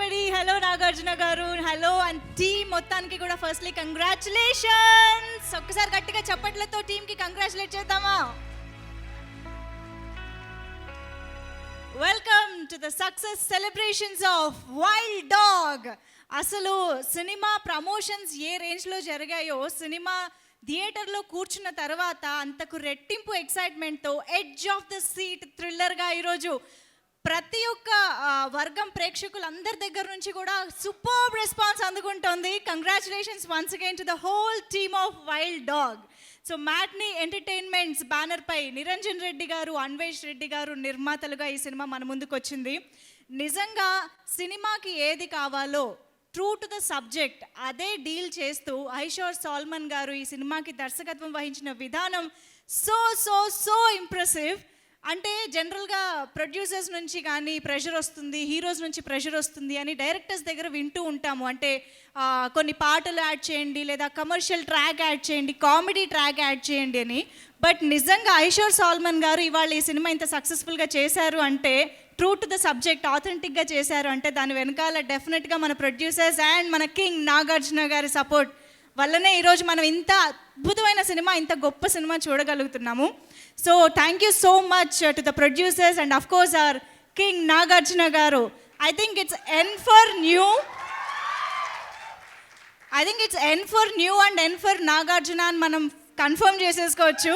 everybody. Hello Nagarjuna garu. Hello and team మొత్తానికి కూడా firstly congratulations. ఒక్కసారి గట్టిగా చప్పట్లతో టీమ్ కి కంగ్రాచులేట్ చేద్దామా? Welcome to the success celebrations of Wild Dog. అసలు సినిమా ప్రమోషన్స్ ఏ రేంజ్లో జరిగాయో సినిమా థియేటర్లో కూర్చున్న తర్వాత అంతకు రెట్టింపు ఎక్సైట్మెంట్తో ఎడ్జ్ ఆఫ్ ద సీట్ థ్రిల్లర్గా ఈరోజు ప్రతి ఒక్క వర్గం ప్రేక్షకులందరి దగ్గర నుంచి కూడా సూపర్ రెస్పాన్స్ అందుకుంటోంది. Congratulations once again to the whole team of Wild Dog. So matinee entertainments banner పై నిరంజన్ రెడ్డి గారు, అన్వేష్ రెడ్డి గారు నిర్మాతలుగా ఈ సినిమా మన ముందుకు వచ్చింది. నిజంగా సినిమాకి ఏది కావాలో ట్రూ టు ద సబ్జెక్ట్ అదే డీల్ చేస్తూ ఐషోర్ సాల్మన్ గారు ఈ సినిమాకి దర్శకత్వం వహించిన విధానం సో సో సో ఇంప్రెసివ్. అంటే జనరల్గా ప్రొడ్యూసర్స్ నుంచి కానీ ప్రెషర్ వస్తుంది, హీరోస్ నుంచి ప్రెషర్ వస్తుంది అని డైరెక్టర్స్ దగ్గర వింటూ ఉంటాము. అంటే కొన్ని పాటలు యాడ్ చేయండి, లేదా కమర్షియల్ ట్రాక్ యాడ్ చేయండి, కామెడీ ట్రాక్ యాడ్ చేయండి అని. బట్ నిజంగా ఐషోర్ సాల్మన్ గారు ఇవాళ ఈ సినిమా ఇంత సక్సెస్ఫుల్గా చేశారు అంటే, ట్రూ టు ద సబ్జెక్ట్ ఆథెంటిక్గా చేశారు అంటే దాని వెనకాల డెఫినెట్గా మన ప్రొడ్యూసర్స్ అండ్ మన కింగ్ నాగార్జున గారి సపోర్ట్ వల్లనే ఈరోజు మనం ఇంత అద్భుతమైన సినిమా, ఇంత గొప్ప సినిమా చూడగలుగుతున్నాము. So thank you so much to the producers and of course our king Nagarjuna garu. I think it's N for new and N for Nagarjuna అని మనం కన్ఫర్మ్ చేసేసుకోవచ్చు.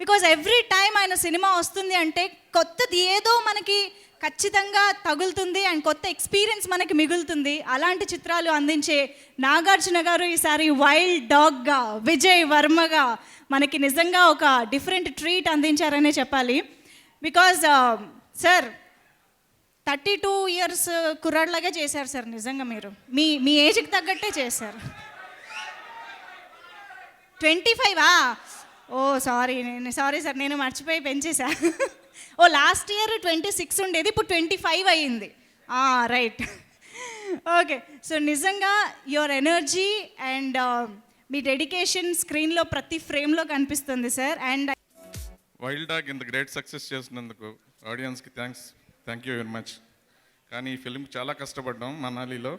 బికాజ్ ఎవ్రీ టైం ఆయన సినిమా వస్తుంది అంటే కొత్తది ఏదో మనకి ఖచ్చితంగా తగులుతుంది అండ్ కొత్త ఎక్స్పీరియన్స్ మనకి మిగులుతుంది. అలాంటి చిత్రాలు అందించే నాగార్జున గారు ఈసారి వైల్డ్ డాగ్గా, విజయ్ వర్మగా మనకి నిజంగా ఒక డిఫరెంట్ ట్రీట్ అందించారనే చెప్పాలి. బికాజ్ సార్ 32 years కుర్రాడ్లాగా చేశారు సార్. నిజంగా మీరు మీ ఏజ్కి తగ్గట్టే చేశారు. 25 ఓ సారీ సార్, నేను మర్చిపోయి పెంచేసా. ఓ లాస్ట్ ఇయర్ 26 ఉండేది, ఇప్పుడు 25 అయ్యింది. Right, okay. సో నిజంగా your energy and me dedication స్క్రీన్లో ప్రతి ఫ్రేమ్లో కనిపిస్తుంది సార్. అండ్ వైల్డ్ డాగ్ ఇంత గ్రేట్ సక్సెస్ చేసినందుకు ఆడియన్స్కి థ్యాంక్ యూ వెరీ మచ్. కానీ ఈ ఫిల్మ్కి చాలా కష్టపడ్డాం మనాలిలో.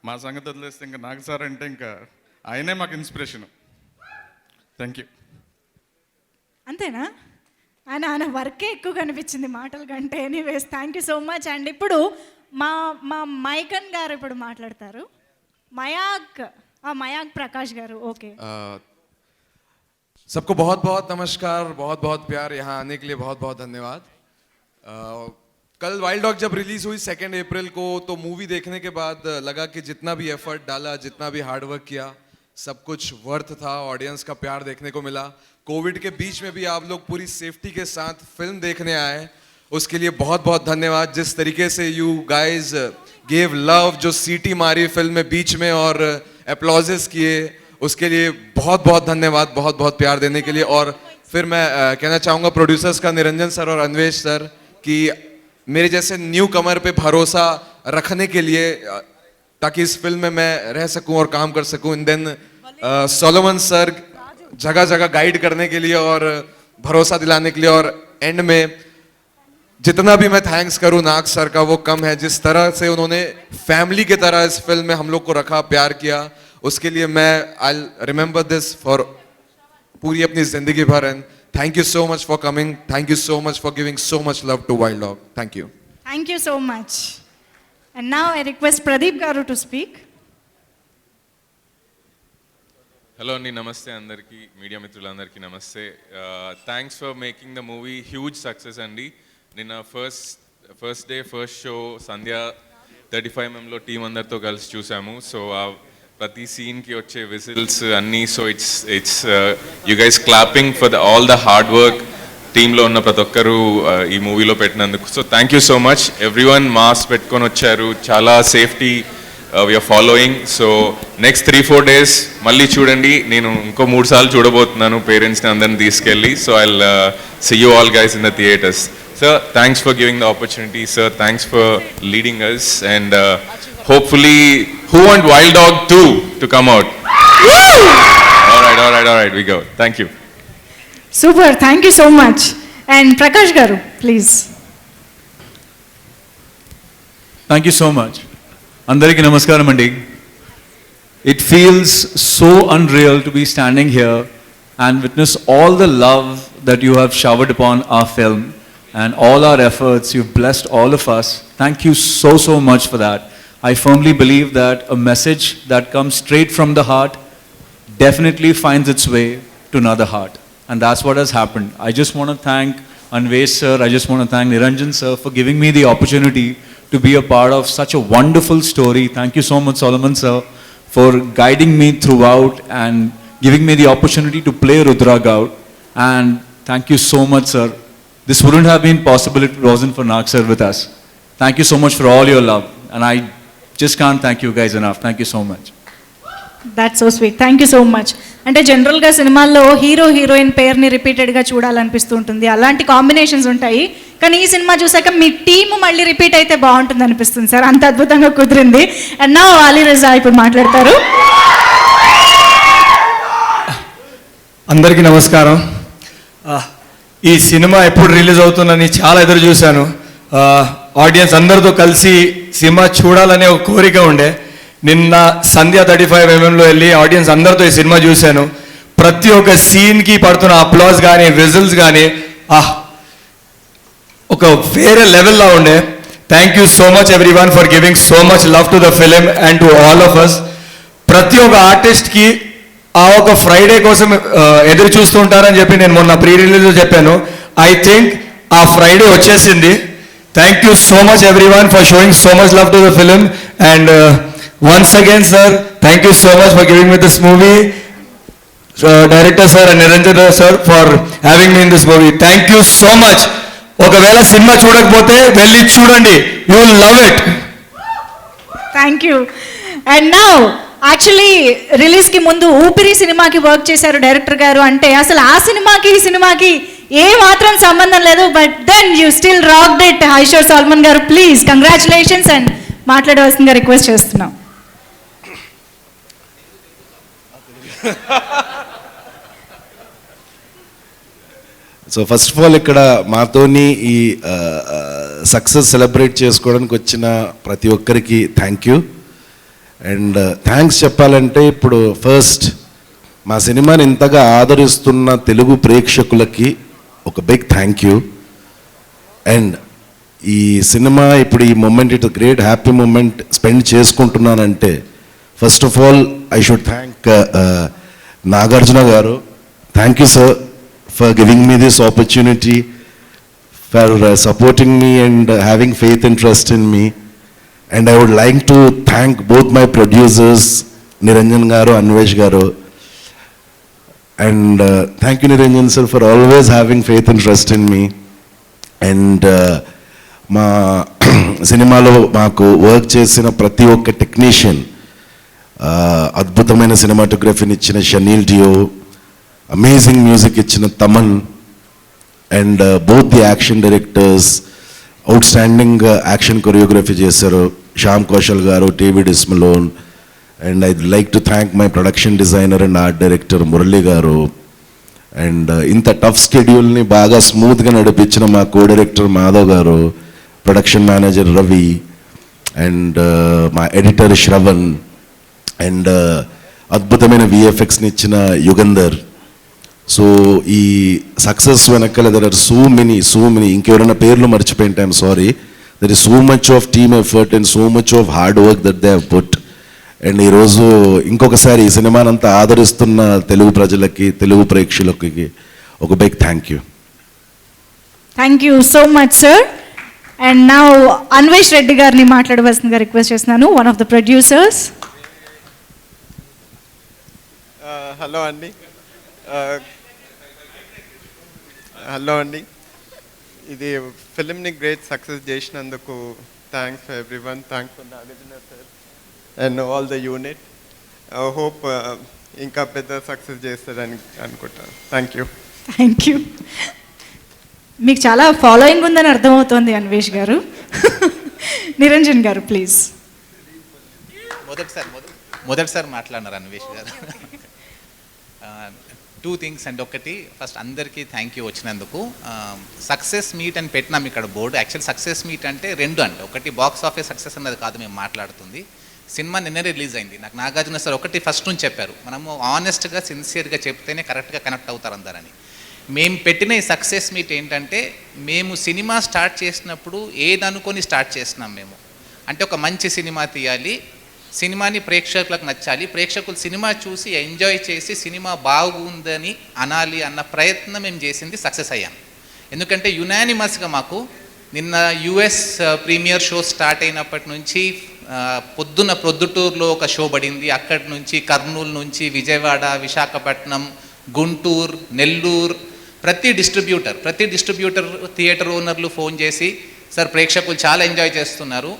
మా సంగతి వదిలేస్తే ఇంకా నాగ్ సార్ అంటే ఇంకా ఆయనే మాకు ఇన్స్పిరేషను. Thank you. అంతేనా? ఆయన వర్కే ఎక్కువ కనిపించింది మాటల కంటే. Anyways thank you so much. And ఇప్పుడు మా మైకన్ గారు ఇప్పుడు మాట్లాడతారు. మయాక్ ప్రకాష్ గారు. ఓకే. सबको बहुत बहुत नमस्कार, बहुत बहुत प्यार, यहाँ आने के लिए बहुत बहुत धन्यवाद. कल वाइल्ड डॉग जब रिलीज हुई 2 अप्रैल को, तो मूवी देखने के बाद लगा कि जितना भी एफर्ट डाला, जितना भी हार्डवर्क किया, सब कुछ वर्थ था. ऑडियंस का प्यार देखने को मिला. कोविड के बीच में भी आप लोग पूरी सेफ्टी के साथ फिल्म देखने आए, उसके लिए बहुत बहुत धन्यवाद. जिस तरीके से यू गाइज गेव लव, जो सीटी मारी फिल्म में बीच में और एप्लॉजेस किए, उसके लिए बहुत बहुत धन्यवाद, बहुत बहुत प्यार देने के लिए. और फिर मैं कहना चाहूँगा प्रोड्यूसर्स का, निरंजन सर और अन्वेष सर, कि मेरे जैसे न्यू कमर पे भरोसा रखने के लिए, ताकि इस फिल्म में मैं रह सकूं और काम कर सकूं. एंड देन सोलोमन सर जगह जगह गाइड करने के लिए और भरोसा दिलाने के लिए. और एंड में जितना भी मैं थैंक्स करूं नाग सर का वो कम है. जिस तरह से उन्होंने फैमिली की तरह इस फिल्म में हम लोग को रखा, प्यार किया, उसके लिए मैं आई रिमेंबर दिस फॉर पूरी अपनी जिंदगी भर. And thank you so much for coming. Thank you so much for giving so much love to Wild Dog. Thank you. Thank you so much. And now I request Pradeep garu to speak. Hello అండి, నమస్తే అందరికీ, media మిత్రులందరికీ నమస్తే. Thanks for making the movie huge success అండి. నిన్న first day first show Sandhya 35mm team అందరితో కలిసి చూసాము. సో ప్రతి సీన్కి వచ్చే విజిల్స్ అన్నీ, so it's you guys clapping for all the hard work టీంలో ఉన్న ప్రతి ఒక్కరు ఈ మూవీలో పెట్టినందుకు. So thank you so much. Everyone mask పెట్టుకొని వచ్చారు, చాలా safety we're following. So next 3-4 days మళ్ళీ చూడండి. నేను ఇంకో 3 సార్లు చూడబోతున్నాను పేరెంట్స్ని అందరిని తీసుకెళ్ళి. So I'll see you all guys in the theatres. Sir thanks for giving the opportunity. Sir thanks for leading us. And hopefully who want Wild Dog 2 to come out? all right, we go. Thank you. Super, thank you so much. And Prakash garu, please. Thank you so much. Andariki namaskaram andi. It feels so unreal to be standing here and witness all the love that you have showered upon our film and all our efforts. You've blessed all of us. Thank you so much for that. I firmly believe that a message that comes straight from the heart definitely finds its way to another heart. And that's what has happened. I just want to thank Anvesh sir, I just want to thank Niranjan sir for giving me the opportunity to be a part of such a wonderful story. Thank you so much, Solomon sir, for guiding me throughout and giving me the opportunity to play Rudra Gaud. And thank you so much, sir. This wouldn't have been possible if it wasn't for Nag sir with us. Thank you so much for all your love. And I just can't thank you guys enough. Thank you so much. That's so sweet. Thank you so much. అంటే జనరల్గా సినిమాల్లో hero heroine పేరుని రిపీటెడ్గా చూడాలనిపిస్తూ ఉంటుంది, అలాంటి combinations ఉంటాయి. కానీ ఈ సినిమా చూసాక మీ టీము మళ్ళీ రిపీట్ అయితే బాగుంటుంది అనిపిస్తుంది సార్, అంత అద్భుతంగా కుదిరింది. అండ్ నా అలీ రజా ఇప్పుడు మాట్లాడతారు. అందరికీ నమస్కారం. ఈ సినిమా ఎప్పుడు రిలీజ్ అవుతుందని చాలా ఎదురు చూశాను. ఆడియన్స్ అందరితో కలిసి సినిమా చూడాలనే ఒక కోరిక ఉండే. నిన్న సంధ్య 35mm వెళ్ళి ఆడియన్స్ అందరితో ఈ సినిమా చూశాను. ప్రతి ఒక్క సీన్కి పడుతున్న అప్లాస్ కానీ విజిల్స్ కానీ ఒక వేరే లెవెల్లో ఉండే. Thank you so much everyone for giving so much love to the film and to all of us. ప్రతి ఒక్క ఆర్టిస్ట్కి ఆ ఒక ఫ్రైడే కోసం ఎదురు చూస్తూ ఉంటారని చెప్పి నేను మొన్న ప్రీ రిలీజ్లో చెప్పాను. ఐ థింక్ ఆ ఫ్రైడే వచ్చేసింది. Thank you so much everyone for showing so much love to the film and once again sir, thank you so much for giving me this movie, director sir and Niranjan sir for having me in this movie. Thank you so much. ఒకవేళ cinema చూడకపోతే వెళ్ళి చూడండి, you will love it. Thank you. And now actually రిలీజ్కి ముందు ఊపిరి సినిమాకి work చేశారు director గారు. అంటే అసలు ఆ సినిమాకి ఈ సినిమాకి ఏ మాత్రం సంబంధం లేదు, but then you still rocked it. Aishwar Salman garu please congratulations and మాట్లాడవలసిందిగా రిక్వెస్ట్ చేస్తున్నాం. సో ఫస్ట్ ఆఫ్ ఆల్ ఇక్కడ మాతోని ఈ సక్సెస్ సెలబ్రేట్ చేసుకోవడానికి వచ్చిన ప్రతి ఒక్కరికి థ్యాంక్ యూ. అండ్ థ్యాంక్స్ చెప్పాలంటే ఇప్పుడు ఫస్ట్ మా సినిమాని ఇంతగా ఆదరిస్తున్న తెలుగు ప్రేక్షకులకి ఒక బిగ్ థ్యాంక్ యూ. అండ్ ఈ సినిమా ఇప్పుడు ఈ moment it great happy moment spend చేసుకుంటున్నానంటే first of all I should thank Nagarjuna garu. Thank you sir for giving me this opportunity, for supporting me and having faith and trust in me. And I would like to thank both my producers, Niranjan garu, Anvesh garu. And thank you Niranjan sir for always having faith and trust in me. And మా సినిమాలో మాకు work చేసిన ప్రతి ఒక్క technician, అద్భుతమైన సినిమాటోగ్రఫీని ఇచ్చిన chenille డియో, amazing music ఇచ్చిన Thaman, and both the action directors outstanding action choreography చేశారు, Shyam Kaushal garu, David Ismalone. And I like to thank my production designer and art director Murali garu. And ఇంత టఫ్ స్కెడ్యూల్ని బాగా స్మూత్గా నడిపించిన మా కో director Madhav garu, production manager Ravi, and మా editor Shravan, and అద్భుతమైన విఎఫ్ఎక్స్ని ఇచ్చిన యుగంధర్. సో ఈ సక్సెస్ వెనకాల దర్ ఆర్ సో మెనీ ఇంకెవరైనా పేర్లు మర్చిపోయింటే I'm sorry. There is so much of team effort and so much of hard work that they have put. And ఈరోజు ఇంకొకసారి ఈ సినిమానంతా ఆదరిస్తున్న తెలుగు ప్రజలకి, తెలుగు ప్రేక్షకులకి ఒక big thank you. Thank you so much sir. And now Anvesh Reddy గారిని మాట్లాడవలసిందిగా రిక్వెస్ట్ చేస్తున్నాను, one of the producers. Hello అండి. హలో అండి. ఇది ఫిలింని గ్రేట్ సక్సెస్ చేసినందుకు thanks for every one. Thanks for Nagarjuna sir and all the unit. Hope ఇంకా పెద్ద సక్సెస్ చేస్తారని అనుకుంటాను. Thank you. Thank you. మీకు చాలా ఫాలోయింగ్ ఉందని అర్థమవుతోంది అన్వేష్ గారు. నిరంజన్ గారు ప్లీజ్. మొదటిసారి మాట్లాడినారు అన్వేష్ గారు. 2 థింగ్స్ అండి. ఒకటి ఫస్ట్ అందరికీ థ్యాంక్ యూ వచ్చినందుకు. సక్సెస్ మీట్ అని పెట్టినాం ఇక్కడ బోర్డు. యాక్చువల్ సక్సెస్ మీట్ అంటే 2 అండి. ఒకటి బాక్స్ ఆఫీస్ సక్సెస్ అన్నది కాదు మేము మాట్లాడుతుంది. సినిమా నిన్న రిలీజ్ అయింది. నాకు నాగార్జున సార్ ఒకటి ఫస్ట్ నుంచి చెప్పారు, మనము ఆనెస్ట్గా సిన్సియర్గా చెప్తేనే కరెక్ట్గా కనెక్ట్ అవుతారు అందరని. మేము పెట్టిన ఈ సక్సెస్ మీట్ ఏంటంటే, మేము సినిమా స్టార్ట్ చేసినప్పుడు ఏదనుకొని స్టార్ట్ చేసినాం మేము. అంటే ఒక మంచి సినిమా తీయాలి, సినిమాని ప్రేక్షకులకు నచ్చాలి, ప్రేక్షకులు సినిమా చూసి ఎంజాయ్ చేసి సినిమా బాగుందని అనాలి అన్న ప్రయత్నం మేము చేసింది, సక్సెస్ అయ్యాం. ఎందుకంటే యునానిమస్గా మాకు నిన్న యుఎస్ ప్రీమియర్ షో స్టార్ట్ అయినప్పటి నుంచి ప్రొద్దుటూరులో ఒక షో పడింది, అక్కడి నుంచి కర్నూలు నుంచి విజయవాడ, విశాఖపట్నం, గుంటూరు, నెల్లూరు, ప్రతి డిస్ట్రిబ్యూటర్ థియేటర్ ఓనర్లు ఫోన్ చేసి, సార్ ప్రేక్షకులు చాలా ఎంజాయ్ చేస్తున్నారు,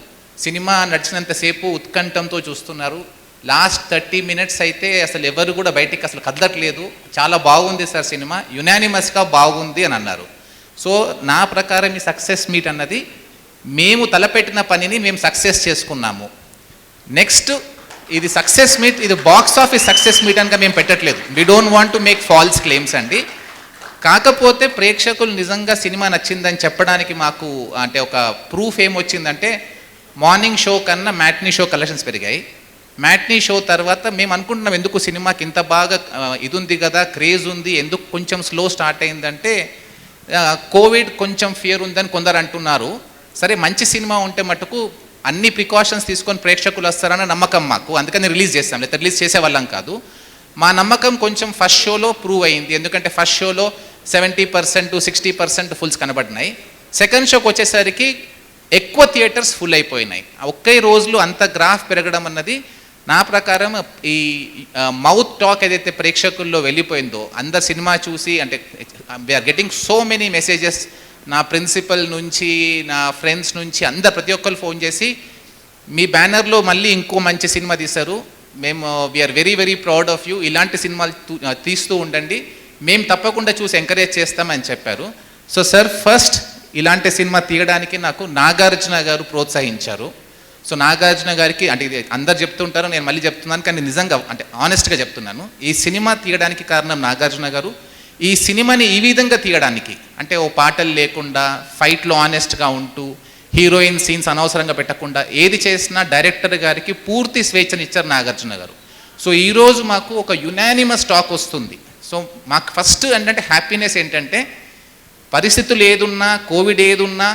సినిమా నడిచినంతసేపు ఉత్కంఠంతో చూస్తున్నారు, లాస్ట్ 30 minutes అయితే అసలు ఎవరు కూడా బయటికి అసలు కదలట్లేదు, చాలా బాగుంది సార్ సినిమా, యునానిమస్గా బాగుంది అని అన్నారు. సో నా ప్రకారం ఈ సక్సెస్ మీట్ అన్నది మేము తలపెట్టిన పనిని మేము సక్సెస్ చేసుకున్నాము. నెక్స్ట్ ఇది సక్సెస్ మీట్, ఇది బాక్స్ ఆఫీస్ సక్సెస్ మీట్ అనగా మేము పెట్టట్లేదు. We don't want to make false claims అండి. కాకపోతే ప్రేక్షకులు నిజంగా సినిమా నచ్చిందని చెప్పడానికి మాకు అంటే ఒక ప్రూఫ్ ఏమొచ్చిందంటే, మార్నింగ్ షో కన్నా మ్యాట్నీ షో కలెక్షన్స్ పెరిగాయి. మ్యాట్నీ షో తర్వాత మేము అనుకుంటున్నాం ఎందుకు సినిమాకి ఇంత బాగా ఇది ఉంది కదా, క్రేజ్ ఉంది, ఎందుకు కొంచెం స్లో స్టార్ట్ అయిందంటే కోవిడ్ కొంచెం ఫియర్ ఉందని కొందరు అంటున్నారు. సరే మంచి సినిమా ఉంటే మటుకు అన్ని ప్రికాషన్స్ తీసుకొని ప్రేక్షకులు వస్తారన్న నమ్మకం మాకు, అందుకని రిలీజ్ చేస్తాం, లేదా రిలీజ్ చేసేవాళ్ళం కాదు. మా నమ్మకం కొంచెం ఫస్ట్ షోలో ప్రూవ్ అయింది, ఎందుకంటే ఫస్ట్ షోలో 70% 60% ఫుల్స్ కనబడినాయి. సెకండ్ షోకి వచ్చేసరికి ఎక్కువ థియేటర్స్ ఫుల్ అయిపోయినాయి. ఒకే రోజులో అంత గ్రాఫ్ పెరగడం అన్నది నా ప్రకారం ఈ మౌత్ టాక్ ఏదైతే ప్రేక్షకుల్లో వెళ్ళిపోయిందో, అందరు సినిమా చూసి అంటే we are getting so many messages, నా ప్రిన్సిపల్ నుంచి నా ఫ్రెండ్స్ నుంచి అందరు ప్రతి ఒక్కరు ఫోన్ చేసి, మీ బ్యానర్లో మళ్ళీ ఇంకో మంచి సినిమా తీశారు, మేము we are very very proud of you, ఇలాంటి సినిమాలు తీస్తూ ఉండండి, మేము తప్పకుండా చూసి ఎంకరేజ్ చేస్తామని చెప్పారు. సో సార్ ఫస్ట్ ఇలాంటి సినిమా తీయడానికి నాకు నాగార్జున గారు ప్రోత్సహించారు. సో నాగార్జున గారికి అంటే ఇది అందరు చెప్తుంటారు, నేను మళ్ళీ చెప్తున్నాను, కానీ నిజంగా అంటే ఆనెస్ట్గా చెప్తున్నాను, ఈ సినిమా తీయడానికి కారణం నాగార్జున గారు. ఈ సినిమాని ఈ విధంగా తీయడానికి అంటే ఓ పాటలు లేకుండా, ఫైట్లో ఆనెస్ట్గా ఉంటూ, హీరోయిన్ సీన్స్ అనవసరంగా పెట్టకుండా ఏది చేసినా డైరెక్టర్ గారికి పూర్తి స్వేచ్ఛనిచ్చారు నాగార్జున గారు. సో ఈరోజు మాకు ఒక యునానిమస్ టాక్ వస్తుంది. సో మాకు ఫస్ట్ ఏంటంటే హ్యాపీనెస్ ఏంటంటే, పరిస్థితులు ఏదున్నా, కోవిడ్ ఏదున్నా,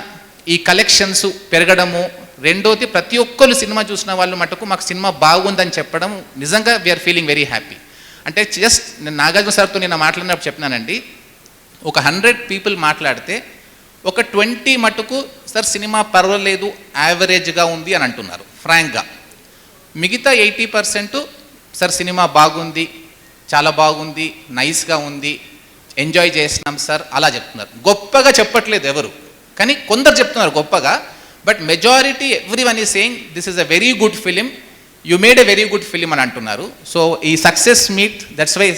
ఈ కలెక్షన్స్ పెరగడము, రెండోది ప్రతి ఒక్కరు సినిమా చూసిన వాళ్ళు మటుకు మాకు సినిమా బాగుందని చెప్పడం, నిజంగా వీఆర్ ఫీలింగ్ వెరీ హ్యాపీ. అంటే జస్ట్ నేను నాగార్జున సార్తో నేను మాట్లాడినప్పుడు చెప్పినానండి, ఒక 100 people మాట్లాడితే ఒక 20 మటుకు సార్ సినిమా పర్వాలేదు, యావరేజ్గా ఉంది అని అంటున్నారు ఫ్రాంక్గా. మిగతా 80% సార్ సినిమా బాగుంది, చాలా బాగుంది, నైస్గా ఉంది, ఎంజాయ్ చేసినాం సార్ అలా చెప్తున్నారు. గొప్పగా చెప్పట్లేదు ఎవరు, కానీ కొందరు చెప్తున్నారు గొప్పగా. But majority everyone is saying this is a very good film, you made a very good film అని అంటున్నారు. సో ఈ success meet, that's why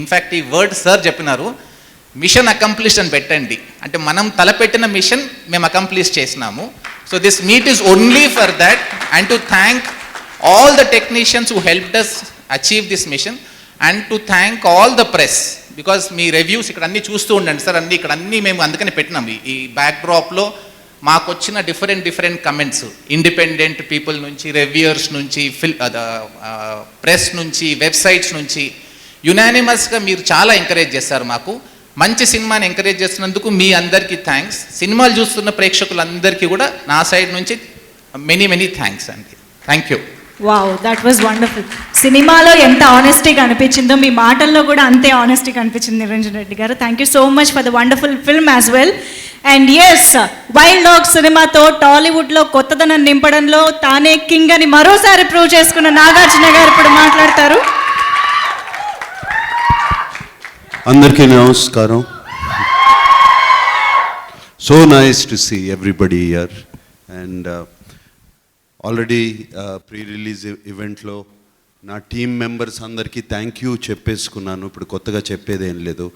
in fact ఈ వర్డ్ సార్ చెప్పినారు, మిషన్ అకంప్లిష్డ్ అని పెట్టండి. అంటే మనం తలపెట్టిన మిషన్ మేము అకంప్లిష్ చేసినాము. So this meet is only for that, and to thank all the technicians who helped us achieve this mission, and to thank all the press, because me reviews ఇక్కడ అన్నీ చూస్తూ ఉండండి సార్, అన్నీ ఇక్కడ అన్నీ మేము అందుకని పెట్టినాం. ఈ బ్యాక్డ్రాప్లో మాకు వచ్చిన డిఫరెంట్ కమెంట్స్, ఇండిపెండెంట్ పీపుల్ నుంచి, రివ్యూయర్స్ నుంచి, ప్రెస్ నుంచి, వెబ్సైట్స్ నుంచి, యునానిమస్గా మీరు చాలా ఎంకరేజ్ చేస్తారు మాకు. మంచి సినిమాని ఎంకరేజ్ చేస్తున్నందుకు మీ అందరికీ థ్యాంక్స్. సినిమాలు చూస్తున్న ప్రేక్షకులందరికీ కూడా నా సైడ్ నుంచి మెనీ థ్యాంక్స్ అండి. Thank you. Wow, that was wonderful. సినిమాలో ఎంత ఆనెస్టీగా అనిపించిందో మీ మాటల్లో కూడా అంతే ఆనెస్టీగా అనిపించింది Niranjan Reddy garu. Thank you so much for the wonderful film as well. And yes, wild dog సినిమాతో టాలీవుడ్లో కొత్తదనం నింపడంలో తానే కింగ్ అని మరోసారి ప్రూవ్ చేసుకున్న నాగార్జున గారు ఇప్పుడు మాట్లాడతారు. అందరికీ నమస్కారం. So nice to see everybody here. And already pre release ఈవెంట్లో నా టీమ్ మెంబర్స్ అందరికీ థ్యాంక్ యూ చెప్పేసుకున్నాను. ఇప్పుడు కొత్తగా చెప్పేది ఏం లేదు.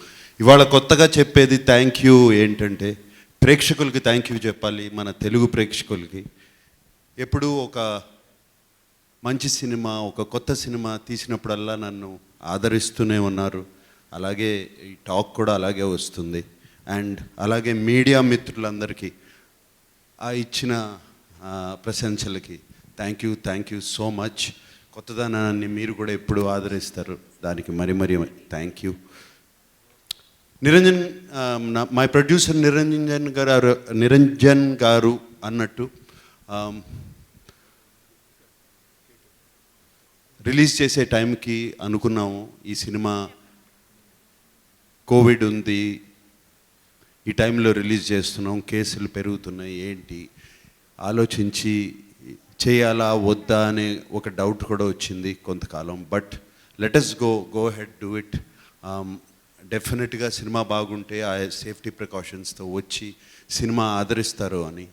ఇవాళ కొత్తగా చెప్పేది థ్యాంక్ యూ ఏంటంటే, ప్రేక్షకులకి థ్యాంక్ యూ చెప్పాలి, మన తెలుగు ప్రేక్షకులకి. ఎప్పుడూ ఒక మంచి సినిమా, ఒక కొత్త సినిమా తీసినప్పుడల్లా నన్ను ఆదరిస్తూనే ఉన్నారు. అలాగే ఈ టాక్ కూడా అలాగే వస్తుంది. అండ్ అలాగే మీడియా మిత్రులందరికీ ఆ ఇచ్చిన ప్రశంసలకి థ్యాంక్ యూ సో మచ్. కొత్తదనాన్ని మీరు కూడా ఎప్పుడు ఆదరిస్తారు, దానికి మరి thank you. Niranjan, my producer Niranjan గారు అన్నట్టు రిలీజ్ చేసే టైంకి అనుకున్నాము ఈ సినిమా కోవిడ్ ఉంది, ఈ టైంలో రిలీజ్ చేస్తున్నాం, కేసులు పెరుగుతున్నాయి, ఏంటి ఆలోచించి చేయాలా వద్దా అనే ఒక డౌట్ కూడా వచ్చింది కొంతకాలం. But let us go ahead do it. డెఫినెట్గా సినిమా బాగుంటే ఆ సేఫ్టీ ప్రికాషన్స్తో వచ్చి సినిమా ఆదరిస్తారు అని.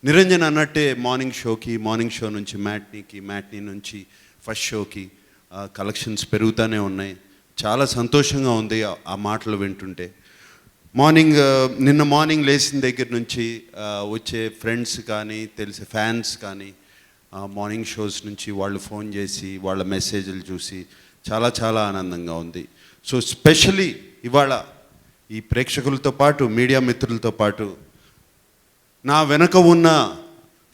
నిరంజన్ అన్నట్టే మార్నింగ్ షో నుంచి మ్యాట్నీ నుంచి ఫస్ట్ షోకి కలెక్షన్స్ పెరుగుతూనే ఉన్నాయి. చాలా సంతోషంగా ఉంది ఆ మాటలు వింటుంటే. నిన్న మార్నింగ్ లేచిన దగ్గర నుంచి వచ్చే ఫ్రెండ్స్ కానీ తెలిసే ఫ్యాన్స్ కానీ మార్నింగ్ షోస్ నుంచి వాళ్ళు ఫోన్ చేసి వాళ్ళ మెసేజ్లు చూసి చాలా ఆనందంగా ఉంది. సో స్పెషలీ ఇవాళ ఈ ప్రేక్షకులతో పాటు మీడియా మిత్రులతో పాటు నా వెనక ఉన్న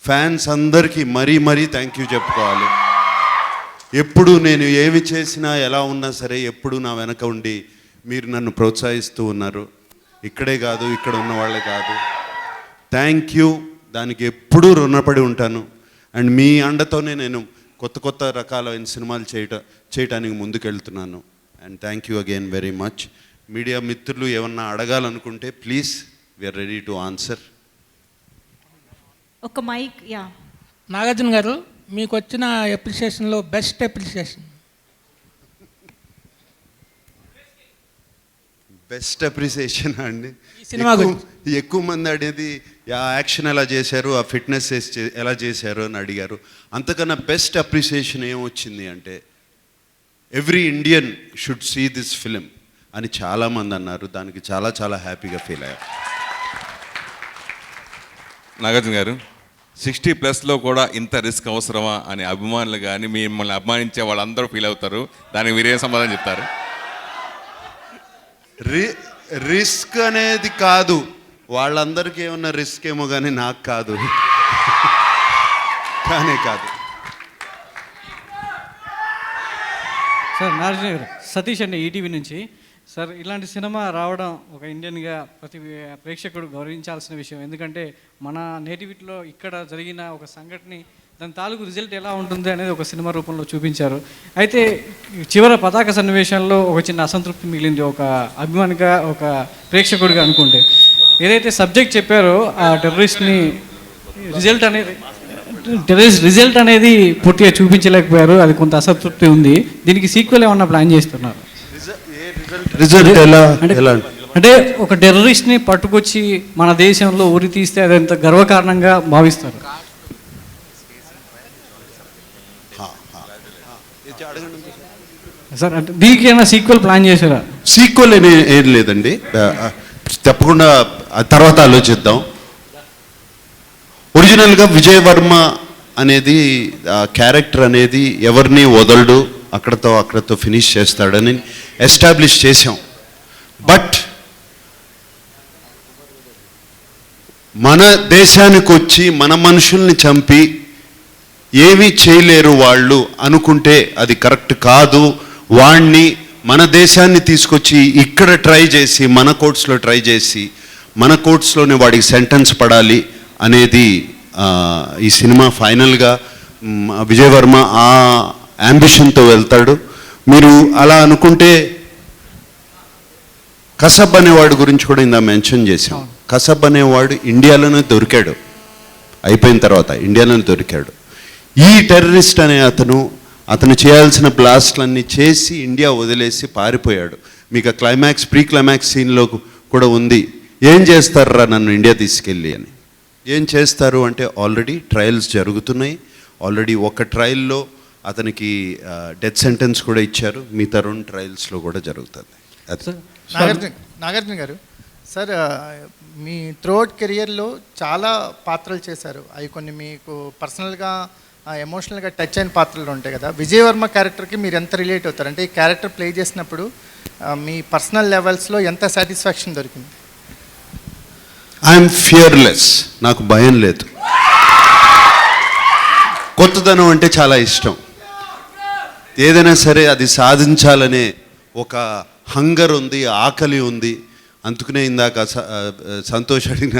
ఫ్యాన్స్ అందరికీ మరీ థ్యాంక్ యూ చెప్పుకోవాలి. ఎప్పుడు నేను ఏమి చేసినా ఎలా ఉన్నా సరే ఎప్పుడు నా వెనక ఉండి మీరు నన్ను ప్రోత్సహిస్తూ ఉన్నారు. ఇక్కడే కాదు, ఇక్కడ ఉన్న వాళ్ళే కాదు. థ్యాంక్ యూ, దానికి ఎప్పుడూ రుణపడి ఉంటాను. అండ్ మీ అండతోనే నేను కొత్త రకాలైన సినిమాలు చేయటానికి ముందుకెళ్తున్నాను. And thank you again very much. Media మిత్రులు ఏమన్నా అడగాలనుకుంటే please, we're ready to answer. ఒక మైక్. యా, నాగార్జున గారు, మీకు వచ్చిన అప్రిషియేషన్లో బెస్ట్ అప్రిషియేషన్? బెస్ట్ అప్రిసియేషన్ అండి, ఈ సినిమా ఎక్కువ మంది అడిగేది ఆ యాక్షన్ ఎలా చేశారు, ఆ ఫిట్నెస్ ఎలా చేశారు అని అడిగారు. అంతకన్నా బెస్ట్ అప్రిసియేషన్ ఏమొచ్చింది అంటే every Indian should see this film అని చాలామంది అన్నారు. దానికి చాలా హ్యాపీగా ఫీల్ అయ్యారు. నాగార్జున గారు, 60+ కూడా ఇంత రిస్క్ అవసరమా అని అభిమానులు కానీ మిమ్మల్ని అభిమానించే వాళ్ళందరూ ఫీల్ అవుతారు. దానికి మీరేం సమాధానం చెప్తారు? రిస్క్ అనేది కాదు, వాళ్ళందరికీ ఏమన్నా రిస్క్ ఏమో కానీ నాకు కాదు. కాదు. సార్, నాగార్జున గారు, సతీష్ అండి, ఈటీవీ నుంచి. సార్, ఇలాంటి సినిమా రావడం ఒక ఇండియన్గా ప్రతి ప్రేక్షకుడు గౌరవించాల్సిన విషయం. ఎందుకంటే మన నేటివిటీలో ఇక్కడ జరిగిన ఒక సంఘటన, దాని తాలూకు రిజల్ట్ ఎలా ఉంటుంది అనేది ఒక సినిమా రూపంలో చూపించారు. అయితే చివరి పతాక సన్నివేశంలో ఒక చిన్న అసంతృప్తి మిగిలింది, ఒక అభిమానిగా, ఒక ప్రేక్షకుడిగా అనుకుంటే. ఏదైతే సబ్జెక్ట్ చెప్పారో ఆ టెర్రరిస్ట్ రిజల్ట్ అనేది పూర్తిగా చూపించలేకపోయారు. అది కొంత అసంతృప్తి ఉంది. దీనికి సీక్వెల్ ఏమన్నా ప్లాన్ చేస్తున్నారు? అంటే ఒక టెర్రరిస్ట్ని పట్టుకొచ్చి మన దేశంలో ఉరి తీస్తే అదంత గర్వకారణంగా భావిస్తారు. సార్, అంటే దీనికి ఏమైనా సీక్వెల్ ప్లాన్ చేశారా? సీక్వెల్ ఏం లేదండి, తప్పకుండా తర్వాత ఆలోచిద్దాం. ఒరిజినల్గా విజయ్ వర్మ అనేది క్యారెక్టర్ అనేది ఎవరిని వదలడు, అక్కడతో ఫినిష్ చేస్తాడని ఎస్టాబ్లిష్ చేసాం. బట్ మన దేశానికి వచ్చి మన మనుషుల్ని చంపి ఏమీ చేయలేరు వాళ్ళు అనుకుంటే అది కరెక్ట్ కాదు. వాణ్ణి మన దేశాన్ని తీసుకొచ్చి ఇక్కడ ట్రై చేసి మన కోర్ట్స్లోనే వాడికి సెంటెన్స్ పడాలి అనేది ఈ సినిమా ఫైనల్గా విజయ్ వర్మ ఆ యాంబిషన్తో వెళ్తాడు. మీరు అలా అనుకుంటే కసబ్ అనేవాడు గురించి కూడా ఇందా మెన్షన్ చేశాం. కసబ్ అనేవాడు ఇండియాలోనే దొరికాడు, అయిపోయిన తర్వాత ఇండియాలోనే దొరికాడు. ఈ టెర్రరిస్ట్ అనే అతను చేయాల్సిన బ్లాస్ట్లన్నీ చేసి ఇండియా వదిలేసి పారిపోయాడు. మీకు ఆ ప్రీ క్లైమాక్స్ సీన్లో కూడా ఉంది, ఏం చేస్తారా నన్ను ఇండియా తీసుకెళ్ళి అని. ఏం చేస్తారు అంటే ఆల్రెడీ ట్రయల్స్ జరుగుతున్నాయి. ఆల్రెడీ ఒక ట్రయల్లో అతనికి డెత్ సెంటెన్స్ కూడా ఇచ్చారు. మిగతా 2 ట్రయల్స్లో కూడా జరుగుతుంది. నాగార్జున గారు, సార్, మీ త్రూఅవుట్ కెరియర్లో చాలా పాత్రలు చేశారు. అవి కొన్ని మీకు పర్సనల్గా ఎమోషనల్గా టచ్ అయిన పాత్రలు ఉంటాయి కదా, విజయవర్మ క్యారెక్టర్కి మీరు ఎంత రిలేట్ అవుతారు? అంటే ఈ క్యారెక్టర్ ప్లే చేసినప్పుడు మీ పర్సనల్ లెవెల్స్లో ఎంత సాటిస్ఫాక్షన్ దొరికింది? ఐఎమ్ ఫియర్లెస్, నాకు భయం లేదు. కొత్తదనం అంటే చాలా ఇష్టం. ఏదైనా సరే అది సాధించాలనే ఒక హంగర్ ఉంది, ఆకలి ఉంది. అందుకనే ఇందాక సంతోష్ అడిగిన,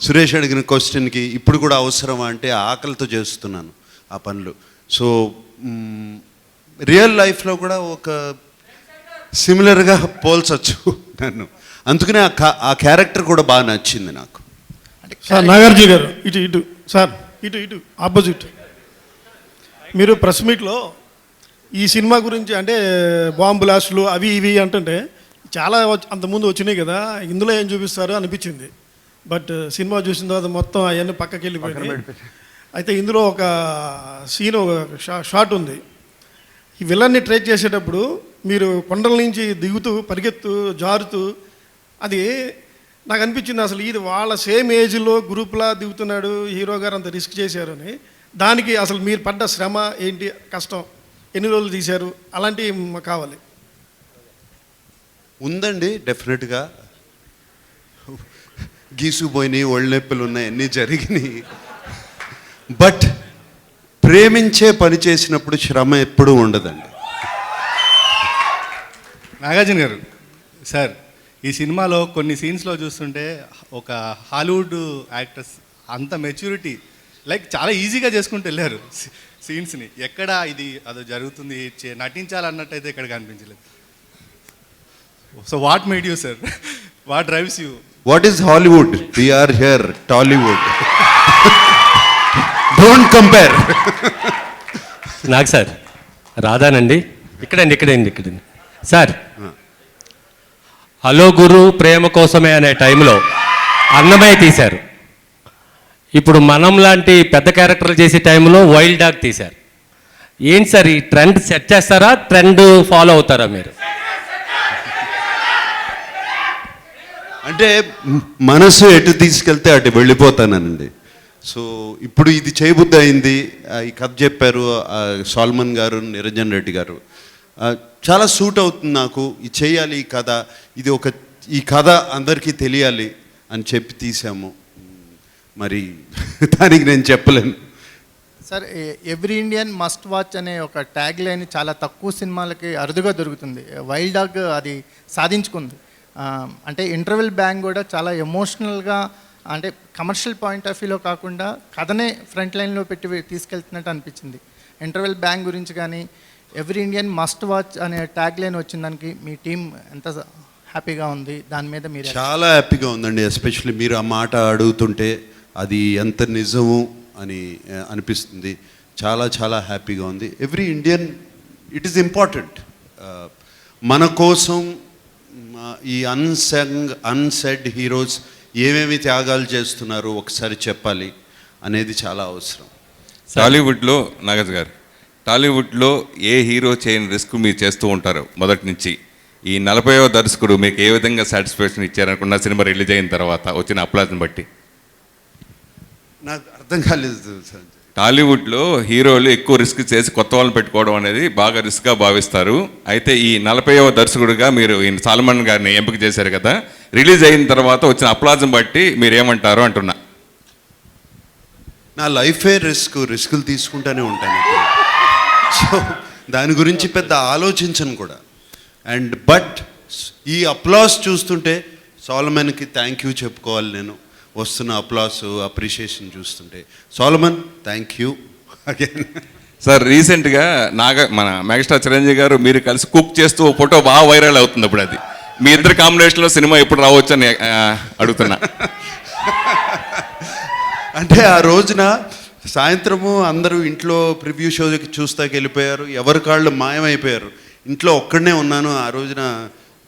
సురేష్ అడిగిన క్వశ్చన్కి ఇప్పుడు కూడా అవసరమా అంటే ఆకలితో చేస్తున్నాను ఆ పనులు. సో రియల్ లైఫ్లో కూడా ఒక సిమిలర్గా పోల్చొచ్చు నన్ను. అందుకనే ఆ క్యారెక్టర్ కూడా బాగా నచ్చింది నాకు. సార్ నాగార్జున గారు, ఇటు ఇటు సార్, ఇటు ఇటు ఆపోజిట్. మీరు ప్రెస్ మీట్లో ఈ సినిమా గురించి అంటే బాంబు బ్లాస్టులు అవి ఇవి అంటుంటే చాలా అంతకుముందు వచ్చినాయి కదా, ఇందులో ఏం చూపిస్తారు అనిపించింది. బట్ సినిమా చూసిన తర్వాత మొత్తం అవన్నీ పక్కకి వెళ్ళిపోయినాయి. అయితే ఇందులో ఒక సీన్, ఒక షాట్ ఉంది. ఈ విలన్ని ట్రేక్ చేసేటప్పుడు మీరు కొండల నుంచి దిగుతూ పరిగెత్తు జారుతూ, అది నాకు అనిపించింది అసలు ఇది వాళ్ళ సేమ్ ఏజ్లో గ్రూప్లా దిగుతున్నాడు హీరో గారు, అంత రిస్క్ చేశారు అని. దానికి అసలు మీరు పడ్డ శ్రమ ఏంటి, కష్టం, ఎన్ని రోజులు తీశారు, అలాంటివి కావాలి. ఉందండి, డెఫినెట్గా గీసుపోయినాయి, ఒళ్ళు నొప్పులు ఉన్నాయి, అన్నీ జరిగినాయి. బట్ ప్రేమించే పని చేసినప్పుడు శ్రమ ఎప్పుడూ ఉండదండి. నాగార్జున గారు సార్, ఈ సినిమాలో కొన్ని సీన్స్లో చూస్తుంటే ఒక హాలీవుడ్ యాక్టర్స్ అంత మెచ్యూరిటీ, లైక్ చాలా ఈజీగా చేసుకుంటూ వెళ్ళారు సీన్స్ని. ఎక్కడ ఇది అదో జరుగుతుంది నటించాలన్నట్టయితే ఇక్కడ కనిపించలేదు. So what made you sir, what drives you? What is Hollywood? We are here Tollywood. Don't compare. నాకు సార్ రాధానండి, ఇక్కడండి సార్. హలో గురు ప్రేమ కోసమే అనే టైంలో అన్నమయ్య తీశారు. ఇప్పుడు మనం లాంటి పెద్ద క్యారెక్టర్లు చేసే టైంలో వైల్డ్ డాగ్ తీశారు. ఏంటి సార్ ఈ ట్రెండ్ సెట్ చేస్తారా, ట్రెండ్ ఫాలో అవుతారా మీరు? అంటే మనసు ఎటు తీసుకెళ్తే అటు వెళ్ళిపోతానండి. సో ఇప్పుడు ఇది చేయబుద్ధి అయింది. ఈ కథ చెప్పారు సాల్మన్ గారు, నిరంజన్ రెడ్డి గారు. చాలా సూట్ అవుతుంది నాకు, ఇది చేయాలి ఈ కథ, ఇది ఈ కథ అందరికీ తెలియాలి అని చెప్పి తీసాము. మరి దానికి నేను చెప్పలేను sir. Every Indian must watch అనే ఒక ట్యాగ్ లైన్ చాలా తక్కువ సినిమాలకి అరుదుగా దొరుకుతుంది. వైల్డ్ డాగ్ అది సాధించుకుంది. అంటే ఇంటర్వెల్ బ్యాంగ్ కూడా చాలా ఎమోషనల్గా, అంటే కమర్షియల్ పాయింట్ ఆఫ్ వ్యూలో కాకుండా కథనే ఫ్రంట్ లైన్లో పెట్టి తీసుకెళ్తున్నట్టు అనిపించింది. ఇంటర్వెల్ బ్యాంగ్ గురించి కానీ, ఎవ్రీ ఇండియన్ మస్ట్ వాచ్ అనే ట్యాగ్ లైన్ వచ్చిన దానికి మీ టీం ఎంత హ్యాపీగా ఉంది? దాని మీద మీరు? చాలా హ్యాపీగా ఉందండి. ఎస్పెషల్లీ మీరు ఆ మాట అడుగుతుంటే అది ఎంత నిజము అని అనిపిస్తుంది. చాలా చాలా హ్యాపీగా ఉంది. Every Indian, it is important. మన కోసం ఈ అన్సెడ్ హీరోస్ ఏమేమి త్యాగాలు చేస్తున్నారు ఒకసారి చెప్పాలి అనేది చాలా అవసరం. టాలీవుడ్లో నాగజ్ గారు, టాలీవుడ్లో ఏ హీరో చేయని రిస్క్ మీరు చేస్తూ ఉంటారు మొదటి నుంచి. ఈ 40వ దర్శకుడు మీకు ఏ విధంగా సాటిస్ఫాక్షన్ ఇచ్చారనుకున్న సినిమా రిలీజ్ అయిన తర్వాత వచ్చిన అప్లాజ్ని బట్టి? నాకు అర్థం కాలేదు. టాలీవుడ్లో హీరోలు ఎక్కువ రిస్క్ చేసి కొత్త వాళ్ళని పెట్టుకోవడం అనేది బాగా రిస్క్గా భావిస్తారు. అయితే ఈ 40వ దర్శకుడిగా మీరు ఈ సాల్మన్ గారిని ఎంపిక చేశారు కదా, రిలీజ్ అయిన తర్వాత వచ్చిన అప్లాజ్ని బట్టి మీరు ఏమంటారు అంటున్నా. నా లైఫే రిస్కులు తీసుకుంటూనే ఉంటాను. సో దాని గురించి పెద్ద ఆలోచించను కూడా. బట్ ఈ అప్లాస్ చూస్తుంటే సాల్మన్కి థ్యాంక్ యూ చెప్పుకోవాలి నేను. వస్తున్న అప్లాస్, అప్రిషియేషన్ చూస్తుంటే Salman thank you again. Sir రీసెంట్గా మన మెగాస్టార్ చిరంజీవి గారు మీరు కలిసి కుక్ చేస్తూ ఫోటో బాగా వైరల్ అవుతుంది. ఇప్పుడు అది మీ ఇద్దరు కాంబినేషన్లో సినిమా ఎప్పుడు రావచ్చు అని అడుగుతున్నా. అంటే ఆ రోజున సాయంత్రము అందరూ ఇంట్లో ప్రివ్యూ షోకి చూస్తాకి వెళ్ళిపోయారు, ఎవరి కాళ్ళు మాయమైపోయారు. ఇంట్లో ఒక్కడనే ఉన్నాను. ఆ రోజున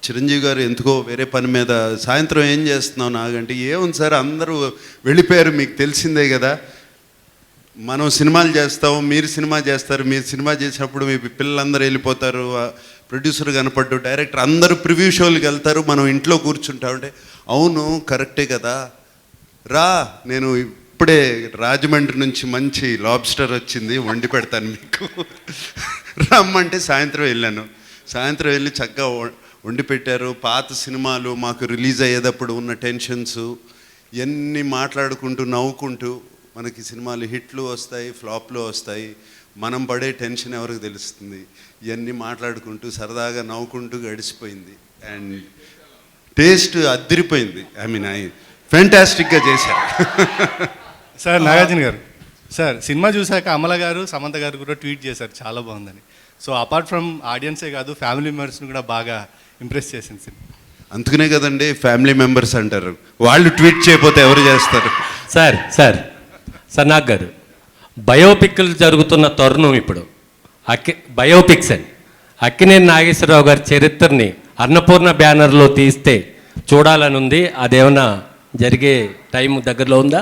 చిరంజీవి గారు ఎందుకో వేరే పని మీద, సాయంత్రం ఏం చేస్తున్నావు నాగంటే, ఏముంది సార్ అందరూ వెళ్ళిపోయారు, మీకు తెలిసిందే కదా, మనం సినిమాలు చేస్తాం, మీరు సినిమా చేస్తారు, మీరు సినిమా చేసినప్పుడు మీ పిల్లలందరూ వెళ్ళిపోతారు, ప్రొడ్యూసర్ కనపడ్డు, డైరెక్టర్ అందరూ ప్రివ్యూ షోలకు వెళ్తారు, మనం ఇంట్లో కూర్చుంటామంటే, అవును కరెక్టే కదా, రా నేను ఇప్పుడే రాజమండ్రి నుంచి మంచి లాబ్స్టర్ వచ్చింది, వండి పెడతాను మీకు. రమ్మంటే సాయంత్రం వెళ్ళాను. సాయంత్రం వెళ్ళి చక్కగా వండి పెట్టారు. పాత సినిమాలు మాకు రిలీజ్ అయ్యేటప్పుడు ఉన్న టెన్షన్స్ ఇవన్నీ మాట్లాడుకుంటూ నవ్వుకుంటూ, మనకి సినిమాలు హిట్లు వస్తాయి, ఫ్లాప్లు వస్తాయి, మనం పడే టెన్షన్ ఎవరికి తెలుస్తుంది, ఇవన్నీ మాట్లాడుకుంటూ సరదాగా నవ్వుకుంటూ గడిచిపోయింది. అండ్ టేస్ట్ అద్దరిపోయింది. ఫెంటాస్టిక్గా చేశారు. సార్ నాగార్జున గారు, సార్ సినిమా చూశాక అమల గారు, సమంత గారు కూడా ట్వీట్ చేశారు చాలా బాగుందని. సో అపార్ట్ ఫ్రమ్ ఆడియన్సే కాదు, ఫ్యామిలీ మెంబర్స్ని కూడా బాగా ఇంప్రెస్ చేసింది సినిమా. అందుకనే కదండి ఫ్యామిలీ మెంబర్స్ అంటారు. వాళ్ళు ట్వీట్ చేయకపోతే ఎవరు చేస్తారు? సార్ నాగ్ గారు, బయోపిక్లు జరుగుతున్న తరుణం ఇప్పుడు. బయోపిక్స్ అని అక్కినేని నాగేశ్వరరావు గారి చరిత్రని అన్నపూర్ణ బ్యానర్లో తీస్తే చూడాలని ఉంది. అదేమన్నా జరిగే టైం దగ్గరలో ఉందా?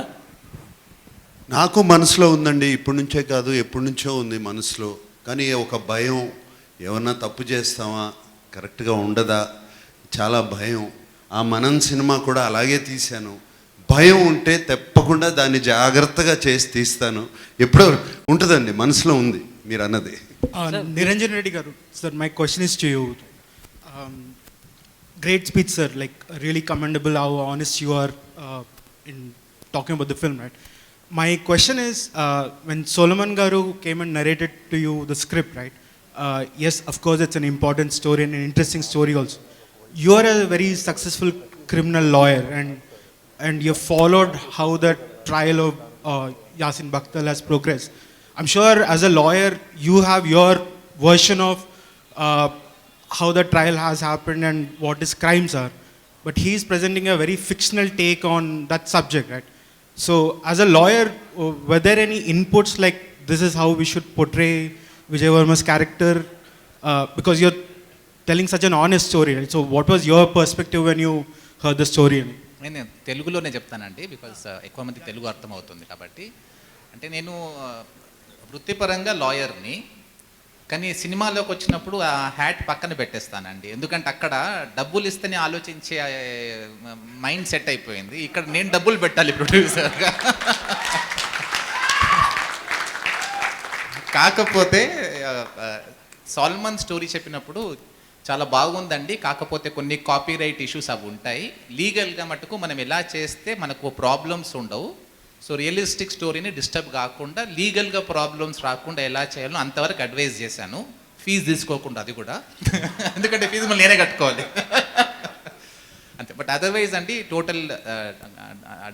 నాకు మనసులో ఉందండి. ఇప్పటి నుంచే కాదు, ఎప్పటి నుంచో ఉంది మనసులో. కానీ ఒక భయం, ఏమన్నా తప్పు చేస్తామా, కరెక్ట్గా ఉండదా, చాలా భయం. ఆ మనం సినిమా కూడా అలాగే తీశాను. భయం ఉంటే తప్పకుండా దాన్ని జాగ్రత్తగా చేసి తీస్తాను. ఎప్పుడో ఉంటుందండి, మనసులో ఉంది మీరు అన్నది. నిరంజన్ రెడ్డి గారు, sir my question is to you. Great speech, sir. Like really commendable how honest you are in talking about the film, right? My question is, when Solomon Garu came and narrated to you the script, right? Yes, of course, it's an important story and an interesting story also. You are a very successful criminal lawyer, and you followed how the trial of Yasin Bakhtal has progressed. I'm sure as a lawyer, you have your version of how the trial has happened and what his crimes are, but he is presenting a very fictional take on that subject, right? So as a lawyer, were there any inputs like this is how we should portray Vijay Varma's character, because you're telling such an honest story, right? So what was your perspective when you heard the story? నేను తెలుగులోనే చెప్తానండి, because ఎక్కువ మంది తెలుగు అర్థం అవుతుంది కాబట్టి. అంటే నేను వృత్తిపరంగా లాయర్ని, కానీ సినిమాలోకి వచ్చినప్పుడు ఆ హ్యాట్ పక్కన పెట్టేస్తానండి. ఎందుకంటే అక్కడ డబ్బులు ఇస్తేనే ఆలోచించే మైండ్ సెట్ అయిపోయింది. ఇక్కడ నేను డబ్బులు పెట్టాలి ప్రొడ్యూసర్గా. కాకపోతే సాల్మన్ స్టోరీ చెప్పినప్పుడు చాలా బాగుందండి. కాకపోతే కొన్ని కాపీరైట్ ఇష్యూస్ అవి ఉంటాయి. లీగల్గా మటుకు మనం ఎలా చేస్తే మనకు ప్రాబ్లమ్స్ ఉండవు. సో రియలిస్టిక్ స్టోరీని డిస్టర్బ్ కాకుండా, లీగల్గా ప్రాబ్లమ్స్ రాకుండా ఎలా చేయాలో అంతవరకు అడ్వైజ్ చేశాను. ఫీజు తీసుకోకుండా, అది కూడా ఎందుకంటే ఫీజు మళ్ళీ నేనే కట్టుకోవాలి అంతే. బట్ అదర్వైజ్ అండి, టోటల్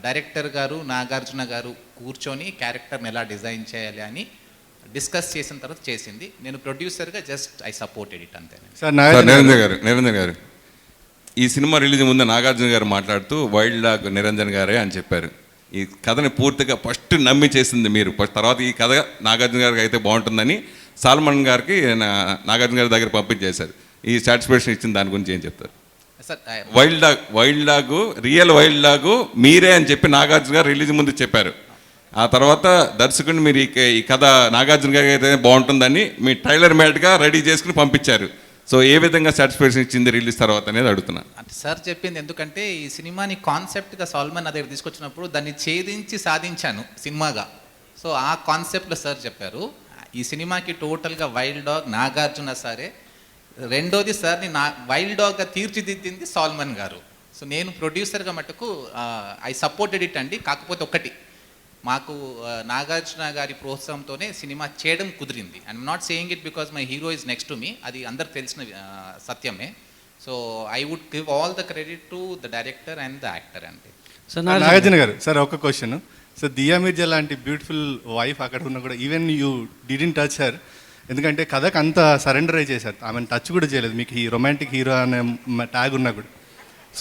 డైరెక్టర్ గారు, నాగార్జున గారు కూర్చొని క్యారెక్టర్ని ఎలా డిజైన్ చేయాలి అని డిస్కస్ చేసిన తర్వాత చేసింది. నేను ప్రొడ్యూసర్గా జస్ట్ ఐ సపోర్టెడ్ ఇట్ అంతే. సార్ నిరంజన్ గారు, ఈ సినిమా రిలీజ్ ముందు నాగార్జున గారు మాట్లాడుతూ వైల్డ్ డాగ్ నిరంజన్ గారే అని చెప్పారు. ఈ కథని పూర్తిగా ఫస్ట్ నమ్మి చేసింది మీరు. తర్వాత ఈ కథ నాగార్జున గారికి అయితే బాగుంటుందని సాల్మన్ గారికి నాగార్జున గారి దగ్గర పంపించేశారు. ఈ సాటిస్ఫాక్షన్ ఇచ్చిన దాని గురించి ఏం చెప్తారు? Wild dog real wild dog మీరే అని చెప్పి నాగార్జున గారు రిలీజ్ ముందు చెప్పారు. ఆ తర్వాత దర్శకుడిని మీరు ఈ కథ నాగార్జున గారికి అయితే బాగుంటుందని మీ ట్రైలర్ మేట్గా రెడీ చేసుకుని పంపించారు. సో ఏ విధంగా సాటిస్ఫాక్షన్ ఇచ్చింది రిలీజ్ తర్వాత అనేది అడుగుతున్నా. అంటే సార్ చెప్పింది, ఎందుకంటే ఈ సినిమాని కాన్సెప్ట్గా సాల్మన్ నా దగ్గర తీసుకొచ్చినప్పుడు దాన్ని ఛేదించి సాధించాను సినిమాగా. సో ఆ కాన్సెప్ట్లో సార్ చెప్పారు. ఈ సినిమాకి టోటల్గా వైల్డ్ డాగ్ నాగార్జున సారే. రెండోది సార్ని వైల్డ్ డాగ్గా తీర్చిదిద్దింది సాల్మన్ గారు. సో నేను ప్రొడ్యూసర్గా మటుకు ఐ సపోర్టెడ్ ఇట్ అండి. కాకపోతే ఒకటి, మాకు నాగార్జున గారి ప్రోత్సాహంతోనే సినిమా చేయడం కుదిరింది. I'm not saying it because my hero is next to me, అది అందరికి తెలిసిన సత్యమే. So I would give all the credit to the director and the actor అండి. నాగార్జున గారు, సార్ ఒక క్వశ్చన్. సో దియా మిర్జా లాంటి బ్యూటిఫుల్ వైఫ్ అక్కడ ఉన్నా కూడా even you didn't touch her, ఎందుకంటే కథకు అంత సరెండర్ అయి చేశారు. ఆమెను టచ్ కూడా చేయలేదు. మీకు ఈ రొమాంటిక్ హీరో అనే ట్యాగ్ ఉన్నా కూడా.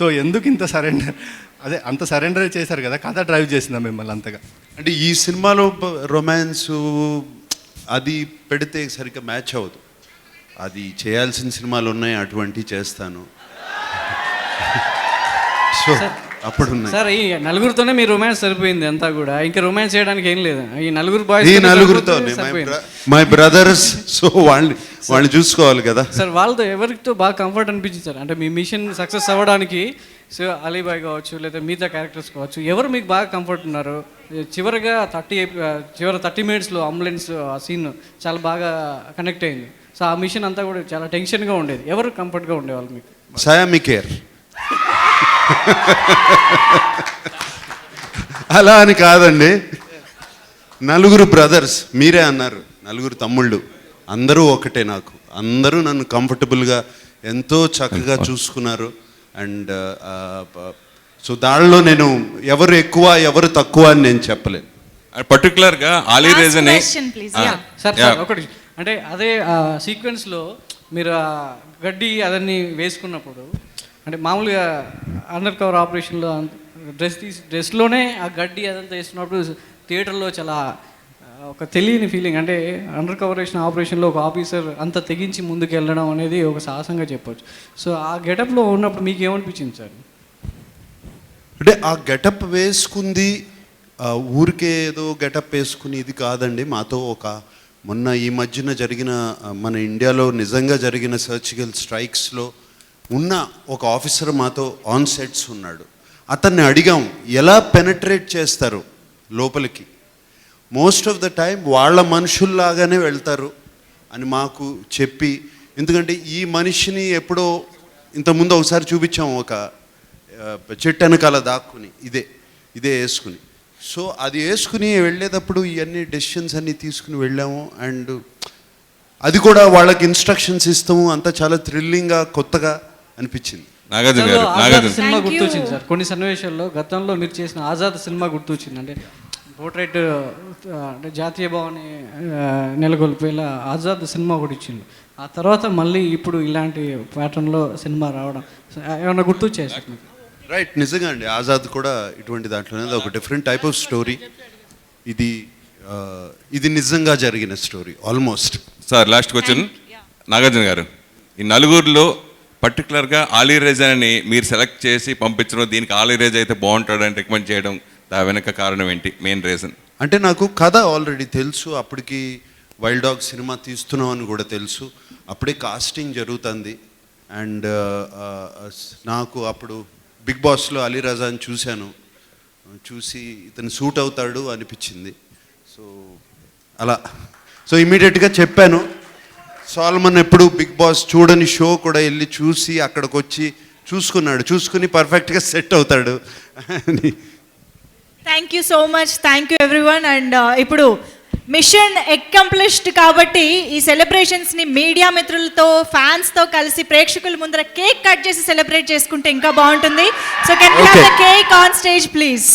సో ఎందుకు ఇంత సరెండర్, అదే అంత సరెండర్ చేశారు కదా, కథ డ్రైవ్ చేసిందా మిమ్మల్ని అంతగా? అంటే ఈ సినిమాలో రొమాన్సు అది పెడితే సరిగ్గా మ్యాచ్ అవ్వదు. అది చేయాల్సిన సినిమాలు ఉన్నాయి, అటువంటివి చేస్తాను. సో అప్పుడు ఉన్నాయి. సార్ ఈ నలుగురితోనే మీ రొమాన్స్ సరిపోయింది అంతా కూడా, ఇంకా రొమాన్స్ చేయడానికి ఏం లేదు. ఈ నలుగురు ఈ బాయ్స్ నలుగురితో మై బ్రదర్స్, సో వాళ్ళని చూసుకోవాలి కదా సార్. వాళ్ళతో ఎవరితో బాగా కంఫర్ట్ అనిపించింది సార్? అంటే మీ మిషన్ సక్సెస్ అవ్వడానికి సో అలీబాయ్ కావచ్చు లేదా మిగతా క్యారెక్టర్స్ కావచ్చు, ఎవరు మీకు బాగా కంఫర్ట్ ఉన్నారు? చివరిగా 30 మినిట్స్లో అంబులెన్స్ ఆ సీన్ చాలా బాగా కనెక్ట్ అయింది. సో ఆ మిషన్ అంతా కూడా చాలా టెన్షన్గా ఉండేది. ఎవరు కంఫర్ట్గా ఉండేవాళ్ళు మీకు? సయామి కేర్. అలా అని కాదండి, నలుగురు బ్రదర్స్, మీరే అన్నారు నలుగురు తమ్ముళ్ళు, అందరూ ఒకటే. నాకు అందరూ నన్ను కంఫర్టబుల్గా ఎంతో చక్కగా చూసుకున్నారు. అండ్ సో దానిలో నేను ఎవరు ఎక్కువ ఎవరు తక్కువ అని నేను చెప్పలేను. పర్టికులర్గా ఆలీ రేజన్ సార్ ఒకటి అంటే అదే సీక్వెన్స్లో మీరు ఆ గడ్డి అదన్నీ వేసుకున్నప్పుడు, అంటే మామూలుగా అండర్ కవర్ ఆపరేషన్లో డ్రెస్లోనే ఆ గడ్డి అదంతా వేసుకున్నప్పుడు థియేటర్లో చాలా ఒక తెలియని ఫీలింగ్. అంటే అండర్ కవరేషన్ ఆపరేషన్లో ఒక ఆఫీసర్ అంత తెగించి ముందుకు వెళ్ళడం అనేది ఒక సాహసంగా చెప్పొచ్చు. సో ఆ గెటప్లో ఉన్నప్పుడు మీకు ఏమనిపించింది సార్? అంటే ఆ గెటప్ వేసుకుంది ఊరికే ఏదో గెటప్ వేసుకుని ఇది కాదండి. మాతో మొన్న ఈ మధ్యన జరిగిన మన ఇండియాలో నిజంగా జరిగిన సర్జికల్ స్ట్రైక్స్లో ఉన్న ఒక ఆఫీసర్ మాతో ఆన్ సెట్స్ ఉన్నాడు. అతన్ని అడిగాం ఎలా పెనట్రేట్ చేస్తారు లోపలికి. మోస్ట్ ఆఫ్ ద టైం వాళ్ళ మనుషుల్లాగానే వెళ్తారు అని మాకు చెప్పి, ఎందుకంటే ఈ మనిషిని ఎప్పుడో ఇంతకుముందు ఒకసారి చూపించాం, ఒక చెట్టు వెనకాల దాక్కుని ఇదే వేసుకుని. సో అది వేసుకుని వెళ్ళేటప్పుడు ఇవన్నీ డెసిషన్స్ అన్నీ తీసుకుని వెళ్ళాము. అండ్ అది కూడా వాళ్ళకి ఇన్స్ట్రక్షన్స్ ఇస్తాము, అంతా చాలా థ్రిల్లింగ్గా కొత్తగా అనిపించింది. సినిమా గుర్తొచ్చింది సార్ కొన్ని సన్నివేశాల్లో. గతంలో మీరు చేసిన ఆజాద్ సినిమా గుర్తొచ్చింది. అంటే పోర్ట్రైట్ అంటే జాతీయ భావాన్ని నెలకొల్పేలా ఆజాద్ సినిమా ఒకటి ఇచ్చింది. ఆ తర్వాత మళ్ళీ ఇప్పుడు ఇలాంటి ప్యాటర్న్లో సినిమా రావడం ఏమన్నా గుర్తొచ్చాయి సార్ మీకు? రైట్, నిజంగా అండి. ఆజాద్ కూడా ఇటువంటి దాంట్లోనే ఒక డిఫరెంట్ టైప్ ఆఫ్ స్టోరీ. ఇది నిజంగా జరిగిన story almost. Sir last question Nagarjuna గారు, ఈ నలుగురిలో పర్టికులర్గా ఆలీ రేజాని మీరు సెలెక్ట్ చేసి పంపించడం, దీనికి ఆలీ రేజ్ అయితే బాగుంటాడని రికమెండ్ చేయడం, దాని వెనక కారణం ఏంటి, మెయిన్ రీజన్? అంటే నాకు కథ ఆల్రెడీ తెలుసు, అప్పటికి వైల్డ్ డాగ్ సినిమా తీస్తున్నాం అని కూడా తెలుసు, అప్పుడే కాస్టింగ్ జరుగుతుంది. అండ్ నాకు అప్పుడు బిగ్ బాస్లో అలీ రజాని చూసి ఇతను సూట్ అవుతాడు అనిపించింది. సో ఇమీడియట్గా చెప్పాను. సాల్మన్ ఎప్పుడు బిగ్ బాస్ చూడని షో కూడా వెళ్ళి చూసి అక్కడికి వచ్చి చూసుకుని పర్ఫెక్ట్గా సెట్ అవుతాడు అని. Thank you so much, thank you everyone. And ఇప్పుడు మిషన్ అకంప్లిష్డ్ కాబట్టి ఈ సెలబ్రేషన్స్ని మీడియా మిత్రులతో ఫ్యాన్స్తో కలిసి ప్రేక్షకుల ముందర కేక్ కట్ చేసి సెలబ్రేట్ చేసుకుంటే ఇంకా బాగుంటుంది. So can we have the cake on stage please.